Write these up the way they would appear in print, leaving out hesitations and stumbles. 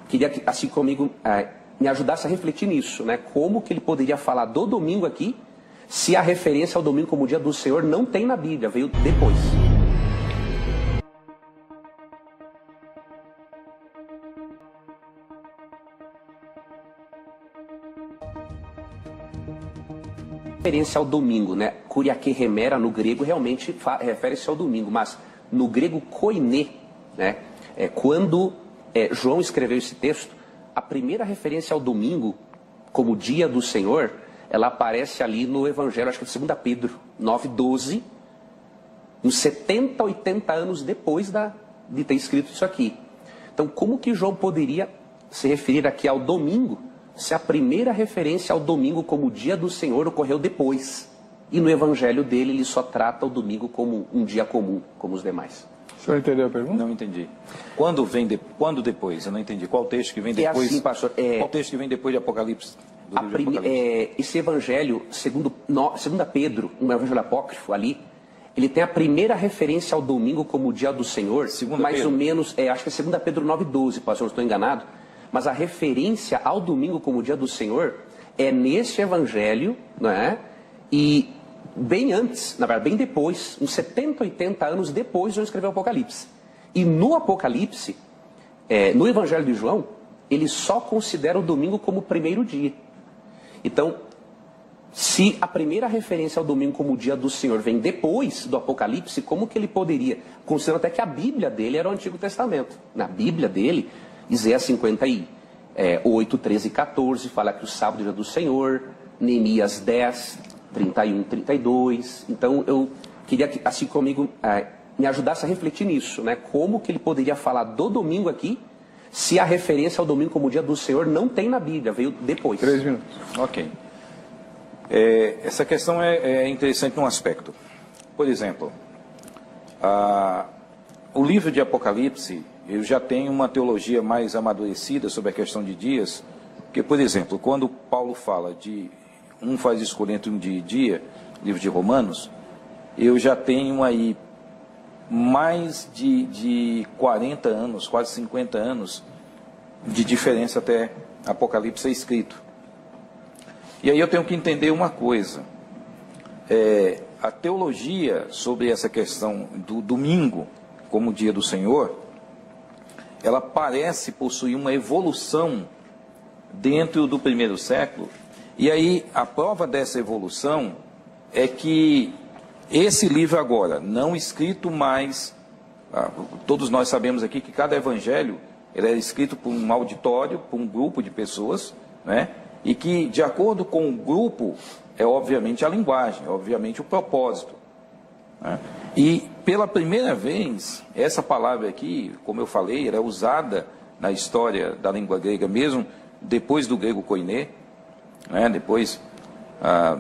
queria que, assim comigo, me ajudasse a refletir nisso, né? Como que ele poderia falar do domingo aqui, se a referência ao domingo como dia do Senhor não tem na Bíblia, veio depois. Referência ao domingo, né? Kuriake remera no grego realmente refere-se ao domingo, mas no grego koine, né? Quando João escreveu esse texto, a primeira referência ao domingo como dia do Senhor, ela aparece ali no Evangelho, acho que é 2 Pedro 9:12, uns 70, 80 anos depois de ter escrito isso aqui. Então, como que João poderia se referir aqui ao domingo, se a primeira referência ao domingo como dia do Senhor ocorreu depois? E no Evangelho dele, ele só trata o domingo como um dia comum, como os demais. O senhor entendeu a pergunta? Não entendi. Quando depois? Eu não entendi. Qual texto que vem depois? Assim, pastor, qual texto que vem depois de Apocalipse? Esse Evangelho, segundo Pedro, um Evangelho apócrifo ali, ele tem a primeira referência ao domingo como o dia do Senhor, mais ou menos, acho que é 2 Pedro 9:12, pastor, não estou enganado, mas a referência ao domingo como o dia do Senhor é nesse Evangelho, não é? E bem antes, na verdade, bem depois, uns 70, 80 anos depois, João escreveu o Apocalipse. E no Apocalipse, no Evangelho de João, ele só considera o domingo como o primeiro dia. Então, se a primeira referência ao domingo como o dia do Senhor vem depois do Apocalipse, como que ele poderia, considerando até que a Bíblia dele era o Antigo Testamento. Na Bíblia dele, Isaías 58, 13 e 14, fala que o sábado é o dia do Senhor, Neemias 10, 31, 32. Então, eu queria que, assim comigo, me ajudasse a refletir nisso, né? Como que ele poderia falar do domingo aqui, se a referência ao domingo como dia do Senhor não tem na Bíblia, veio depois. 3 minutos. Ok. Essa questão é interessante num aspecto. Por exemplo, o livro de Apocalipse, eu já tenho uma teologia mais amadurecida sobre a questão de dias, porque, por exemplo, quando Paulo fala de um faz escolha entre um dia e dia, livro de Romanos, eu já tenho aí mais de 40 anos, quase 50 anos de diferença até Apocalipse ser escrito. E aí eu tenho que entender uma coisa, a teologia sobre essa questão do domingo como dia do Senhor, ela parece possuir uma evolução dentro do primeiro século, e aí a prova dessa evolução é que esse livro agora, não escrito mais, todos nós sabemos aqui que cada evangelho ele é escrito por um auditório, por um grupo de pessoas, né? E que, de acordo com o grupo, é obviamente a linguagem, é obviamente o propósito, né? E, pela primeira vez, essa palavra aqui, como eu falei, ela é usada na história da língua grega, mesmo depois do grego koiné, né? Depois,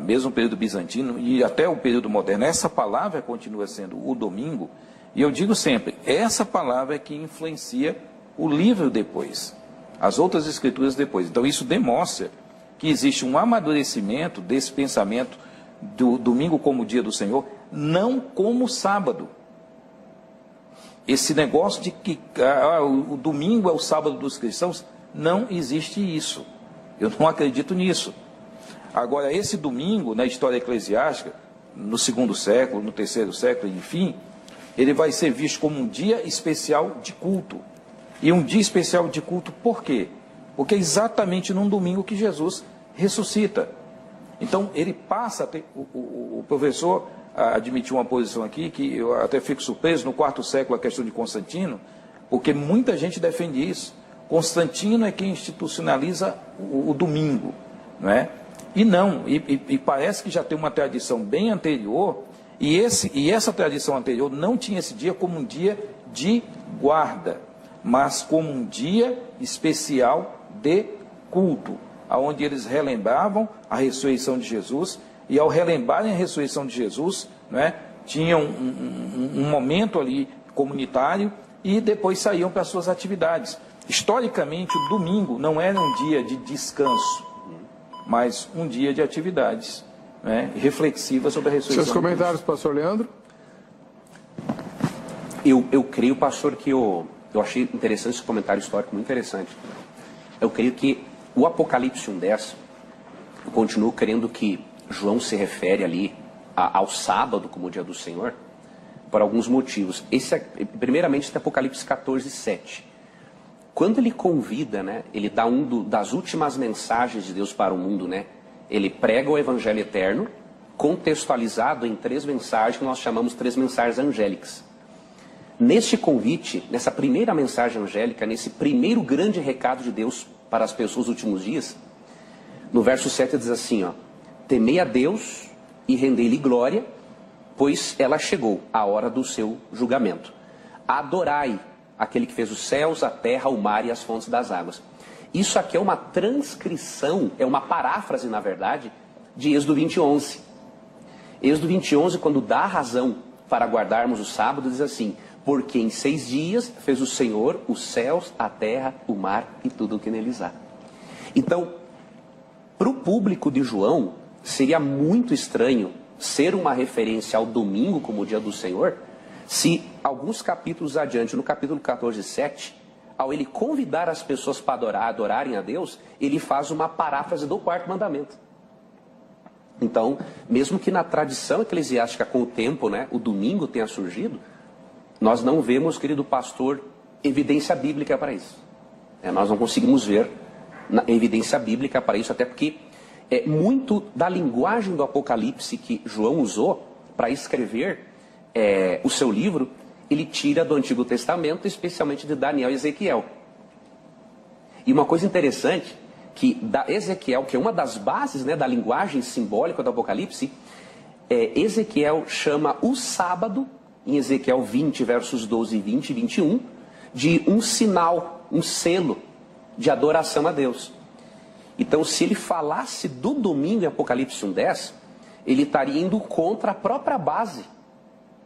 mesmo o período bizantino e até o período moderno, essa palavra continua sendo o domingo, e eu digo sempre, essa palavra é que influencia o livro depois, as outras escrituras depois. Então isso demonstra que existe um amadurecimento desse pensamento do domingo como dia do Senhor, não como sábado. Esse negócio de que o domingo é o sábado dos cristãos, não existe isso. Eu não acredito nisso. Agora, esse domingo, na história eclesiástica, no 2º século, no 3º século, enfim, ele vai ser visto como um dia especial de culto. E um dia especial de culto por quê? Porque é exatamente num domingo que Jesus ressuscita. Então, ele passa a ter... O professor admitiu uma posição aqui, que eu até fico surpreso, no 4º século, a questão de Constantino, porque muita gente defende isso. Constantino é quem institucionaliza o domingo, não é? E não, e parece que já tem uma tradição bem anterior, e essa tradição anterior não tinha esse dia como um dia de guarda, mas como um dia especial de culto, onde eles relembravam a ressurreição de Jesus, e ao relembrarem a ressurreição de Jesus, né, tinham um momento ali comunitário, e depois saíam para as suas atividades. Historicamente, o domingo não era um dia de descanso, mas um dia de atividades, né, reflexivas sobre a ressurreição. Seus comentários, pastor Leandro? Eu creio, pastor, que eu achei interessante esse comentário histórico, muito interessante. Eu creio que o Apocalipse 1:10, eu continuo crendo que João se refere ali ao sábado como o dia do Senhor, por alguns motivos. Primeiramente, esse Apocalipse 14:7. Quando ele convida, né, ele dá das últimas mensagens de Deus para o mundo, né? Ele prega o evangelho eterno, contextualizado em 3 mensagens que nós chamamos 3 mensagens angélicas. Neste convite, nessa primeira mensagem angélica, nesse primeiro grande recado de Deus para as pessoas dos últimos dias, no verso 7 diz assim, ó: temei a Deus e rendei-lhe glória, pois ela chegou a hora do seu julgamento. Adorai aquele que fez os céus, a terra, o mar e as fontes das águas. Isso aqui é uma transcrição, é uma paráfrase, na verdade, de Êxodo 20:11. Êxodo 20:11, quando dá razão para guardarmos o sábado, diz assim: porque em 6 dias fez o Senhor os céus, a terra, o mar e tudo o que neles há. Então, para o público de João, seria muito estranho ser uma referência ao domingo como o dia do Senhor, se alguns capítulos adiante, no capítulo 14:7, ao ele convidar as pessoas para adorarem a Deus, ele faz uma paráfrase do 4º mandamento. Então, mesmo que na tradição eclesiástica com o tempo, né, o domingo tenha surgido, nós não vemos, querido pastor, evidência bíblica para isso. Nós não conseguimos ver evidência bíblica para isso, até porque muito da linguagem do Apocalipse que João usou para escrever o seu livro, ele tira do Antigo Testamento, especialmente de Daniel e Ezequiel. E uma coisa interessante, que Ezequiel, que é uma das bases, né, da linguagem simbólica do Apocalipse, Ezequiel chama o sábado, em Ezequiel 20, versos 12, 20 e 21, de um sinal, um selo de adoração a Deus. Então, se ele falasse do domingo em Apocalipse 1:10, ele estaria indo contra a própria base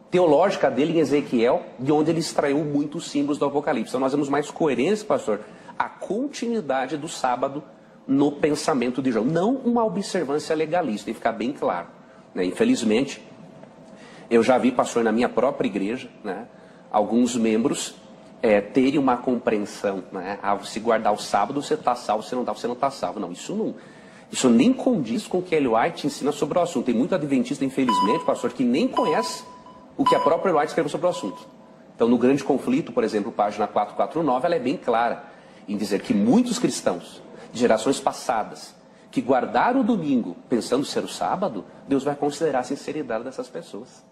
teológica dele em Ezequiel, de onde ele extraiu muitos símbolos do Apocalipse. Então nós vemos mais coerência, pastor, a continuidade do sábado no pensamento de João. Não uma observância legalista, tem que ficar bem claro, né? Infelizmente, eu já vi, pastor, na minha própria igreja, né, alguns membros terem uma compreensão, né? Se guardar o sábado, você está salvo, se não está, você não está salvo. Não, isso nem condiz com o que Ellen White ensina sobre o assunto. Tem muito adventista, infelizmente, pastor, que nem conhece o que a própria Ellen White escreveu sobre o assunto. Então, no Grande Conflito, por exemplo, página 449, ela é bem clara em dizer que muitos cristãos de gerações passadas que guardaram o domingo pensando ser o sábado, Deus vai considerar a sinceridade dessas pessoas.